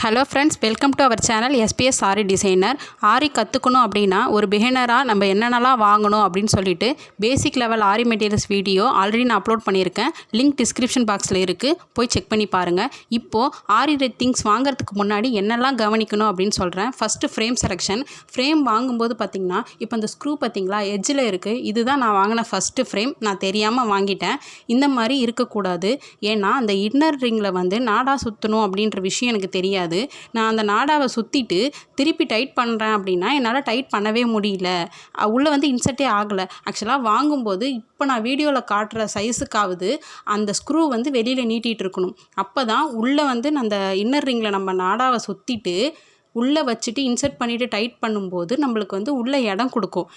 Hello friends, welcome to our channel SBS Aari designer. Aari கற்றுக்கணும் அப்படின்னா ஒரு பிகினராக நம்ம என்னென்னலாம் வாங்கணும் அப்படின்னு சொல்லிட்டு basic level Aari materials video already நான் அப்லோட் பண்ணியிருக்கேன். லிங்க் டிஸ்கிரிப்ஷன் பாக்ஸில் இருக்குது, போய் செக் பண்ணி பாருங்கள். இப்போது ஆரி திங்ஸ் வாங்குறதுக்கு முன்னாடி என்னெல்லாம் கவனிக்கணும் அப்படின்னு சொல்கிறேன். First frame selection. ஃப்ரேம் வாங்கும்போது பார்த்திங்கன்னா இப்போ இந்த ஸ்க்ரூ பார்த்திங்களா எட்ஜில் இருக்குது. இதுதான் நான் வாங்கின ஃபஸ்ட்டு ஃப்ரேம். நான் தெரியாமல் வாங்கிட்டேன். இந்த மாதிரி இருக்கக்கூடாது. ஏன்னா அந்த இன்னர் ரிங்கில் வந்து நாடா சுற்றணும் அப்படின்ற விஷயம் எனக்கு தெரியாது. நான் அந்த நாடாவை சுற்றிட்டு திருப்பி டைட் பண்ணுறேன் அப்படின்னா என்னால் டைட் பண்ணவே முடியல. உள்ளே வந்து இன்சர்ட்டே ஆகலை. ஆக்சுவலாக வாங்கும்போது இப்போ நான் வீடியோவில் காட்டுற சைஸுக்காவது அந்த ஸ்க்ரூ வந்து வெளியில் நீட்டிகிட்டு இருக்கணும். அப்போ தான் உள்ளே வந்து அந்த இன்னர் ரிங்கில் நம்ம நாடாவை சுற்றிட்டு உள்ளே வச்சுட்டு இன்சர்ட் பண்ணிவிட்டு டைட் பண்ணும்போது நம்மளுக்கு வந்து உள்ளே இடம் கொடுக்கும்.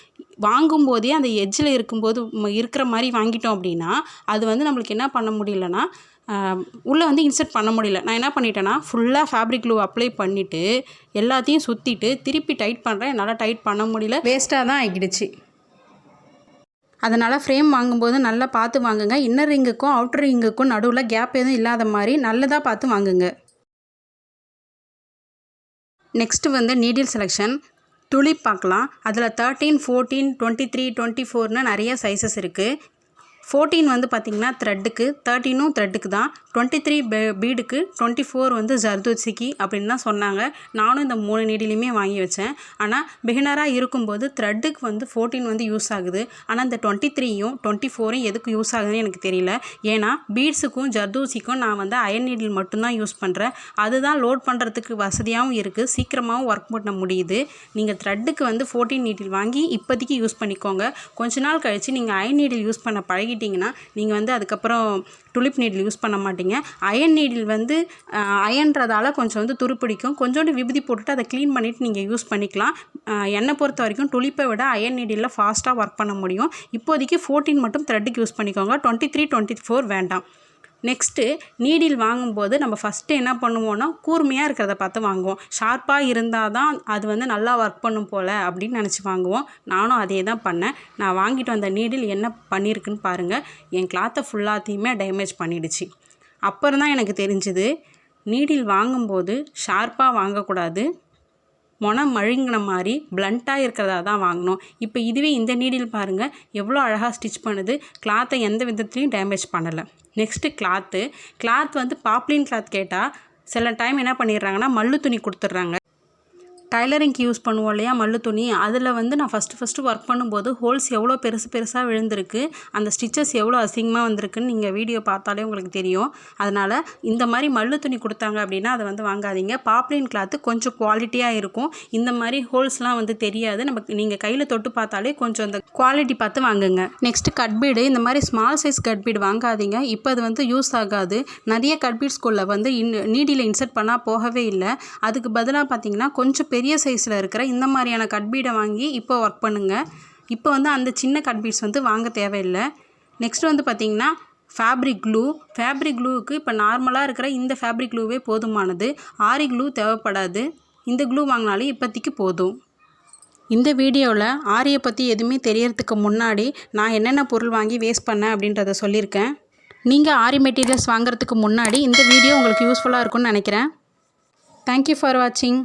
வாங்கும்போதே அந்த எட்ஜில் இருக்கும்போது இருக்கிற மாதிரி வாங்கிட்டோம் அப்படின்னா அது வந்து நம்மளுக்கு என்ன பண்ண முடியலன்னா உள்ளே வந்து இன்சர்ட் பண்ண முடியல. நான் என்ன பண்ணிட்டேன்னா ஃபுல்லாக ஃபேப்ரிக் க்ளூ அப்ளை பண்ணிவிட்டு எல்லாத்தையும் சுற்றிட்டு திருப்பி டைட் பண்ணுறேன். என்னால் டைட் பண்ண முடியல, வேஸ்ட்டாக தான் ஆகிடுச்சு. அதனால் ஃப்ரேம் வாங்கும்போது நல்லா பார்த்து வாங்குங்க. இன்னர் ரிங்குக்கும் அவுட்டர் ரிங்குக்கும் நடுவில் கேப் எதுவும் இல்லாத மாதிரி நல்லதாக பார்த்து வாங்குங்க. நெக்ஸ்ட்டு வந்து நீடில் செலெக்ஷன். துளி பார்க்கலாம். அதில் 13, 14, 23, 24ன்னு நிறைய சைஸஸ் இருக்குது. 14 வந்து பார்த்திங்கன்னா த்ரெட்டுக்கு, 13ம் த்ரெட்டுக்கு தான், 23 பீடுக்கு, 24 வந்து ஜர்தோசிக்கு அப்படின்னு தான் சொன்னாங்க. நானும் இந்த 3 நீடிலையுமே வாங்கி வச்சேன். ஆனால் பிகினராக இருக்கும்போது த்ரெட்டுக்கு வந்து 14 வந்து யூஸ் ஆகுது. ஆனால் இந்த 23யும் 24ம் எதுக்கு யூஸ் ஆகுதுன்னு எனக்கு தெரியல. ஏன்னா பீட்ஸுக்கும் ஜர்தோசிக்கும் நான் வந்து அயன் நீடில் மட்டும்தான் யூஸ் பண்ணுறேன். அதுதான் லோட் பண்ணுறதுக்கு வசதியாகவும் இருக்குது, சீக்கிரமாகவும் ஒர்க் பண்ண முடியுது. நீங்கள் த்ரெட்டுக்கு வந்து 14 நீடில் வாங்கி இப்போதைக்கு யூஸ் பண்ணிக்கோங்க. கொஞ்ச நாள் கழித்து நீங்கள் அயன் நீடில் யூஸ் பண்ண பழகிட்டிங்கன்னா நீங்கள் வந்து அதுக்கப்புறம் டுலிப் நீடில் யூஸ் பண்ண மாட்டீங்க. அயன் நீடில் வந்து அயன்றதால கொஞ்சம் வந்து துருப்பிடிக்கும். கொஞ்சோண்டு விபூதி போட்டுட்டு அதை க்ளீன் பண்ணிவிட்டு நீங்கள் யூஸ் பண்ணிக்கலாம். என்னை பொறுத்த வரைக்கும் டுலிப்பை விட அயன் நீடிலில் ஃபாஸ்ட்டாக ஒர்க் பண்ண முடியும். இப்போதைக்கு 14 மட்டும் த்ரெட்டுக்கு யூஸ் பண்ணிக்கோங்க. 23, 24 வேண்டாம். நெக்ஸ்ட்டு நீடில் வாங்கும்போது நம்ம ஃபஸ்ட்டு என்ன பண்ணுவோன்னா கூர்மையாக இருக்கிறத பார்த்து வாங்குவோம். ஷார்ப்பாக இருந்தால் தான் அது வந்து நல்லா ஒர்க் பண்ணும் போல் அப்படின்னு நினச்சி வாங்குவோம். நானும் அதே தான் பண்ணேன். நான் வாங்கிட்டு வந்த நீடில் என்ன பண்ணியிருக்குன்னு பாருங்கள். என் கிளாத்தை ஃபுல்லாத்தையுமே டேமேஜ் பண்ணிடுச்சு. அப்புறம் தான் எனக்கு தெரிஞ்சுது நீடில் வாங்கும்போது ஷார்ப்பாக வாங்கக்கூடாது, மொனம் மழுங்கின மாதிரி பிளண்ட்டாக இருக்கிறதா தான் வாங்கணும். இப்போ இதுவே இந்த நீடில் பாருங்கள் எவ்வளோ அழகாக ஸ்டிச் பண்ணுது. கிளாத்தை எந்த விதத்துலையும் டேமேஜ் பண்ணலை. நெக்ஸ்ட்டு கிளாத் வந்து பாப்ளின் கிளாத் கேட்டால் சில டைம் என்ன பண்ணிடுறாங்கன்னா மல்லு துணி கொடுத்துட்றாங்க. டைலரிங்க்கு யூஸ் பண்ணுவோம் இல்லையா மல்லு துணி, அதில் வந்து நான் ஃபஸ்ட்டு ஒர்க் பண்ணும்போது ஹோல்ஸ் எவ்வளோ பெருசாக விழுந்திருக்கு, அந்த ஸ்டிச்சஸ் எவ்வளோ அசிங்கமாக வந்திருக்குன்னு நீங்கள் வீடியோ பார்த்தாலே உங்களுக்கு தெரியும். அதனால் இந்த மாதிரி மல்லு துணி கொடுத்தாங்க அப்படின்னா அதை வந்து வாங்காதீங்க. பாப்ளின் கிளாத்து கொஞ்சம் குவாலிட்டியாக இருக்கும். இந்த மாதிரி ஹோல்ஸ்லாம் வந்து தெரியாது. நமக்கு நீங்கள் கையில் தொட்டு பார்த்தாலே கொஞ்சம் அந்த குவாலிட்டி பார்த்து வாங்குங்க. நெக்ஸ்ட்டு கட்பீடு. இந்த மாதிரி ஸ்மால் சைஸ் கட்பீடு வாங்காதீங்க. இப்போ அது வந்து யூஸ் ஆகாது. நிறைய கட்பீட்ஸ்குள்ளே வந்து நீடியில் இன்சர்ட் பண்ணால் போகவே இல்லை. அதுக்கு பதிலாக பார்த்தீங்கன்னா கொஞ்சம் பெரிய சைஸில் இருக்கிற இந்த மாதிரியான கட்பீடை வாங்கி இப்போ ஒர்க் பண்ணுங்கள். இப்போ வந்து அந்த சின்ன கட்பீட்ஸ் வந்து வாங்க தேவையில்லை. நெக்ஸ்ட் வந்து பார்த்திங்கன்னா ஃபேப்ரிக் க்ளூவுக்கு இப்போ நார்மலாக இருக்கிற இந்த ஃபேப்ரிக் க்ளூவே போதுமானது. ஆரி க்ளூ தேவைப்படாது. இந்த க்ளூ வாங்கினாலே இப்போதைக்கு போதும். இந்த வீடியோவில் ஆரியை பற்றி எதுவுமே தெரியறதுக்கு முன்னாடி நான் என்னென்ன பொருள் வாங்கி வேஸ்ட் பண்ணேன் அப்படின்றத சொல்லியிருக்கேன். நீங்கள் ஆரி மெட்டீரியல்ஸ் வாங்குறதுக்கு முன்னாடி இந்த வீடியோ உங்களுக்கு யூஸ்ஃபுல்லாக இருக்கும்னு நினைக்கிறேன். தேங்க்யூ ஃபார் வாட்சிங்.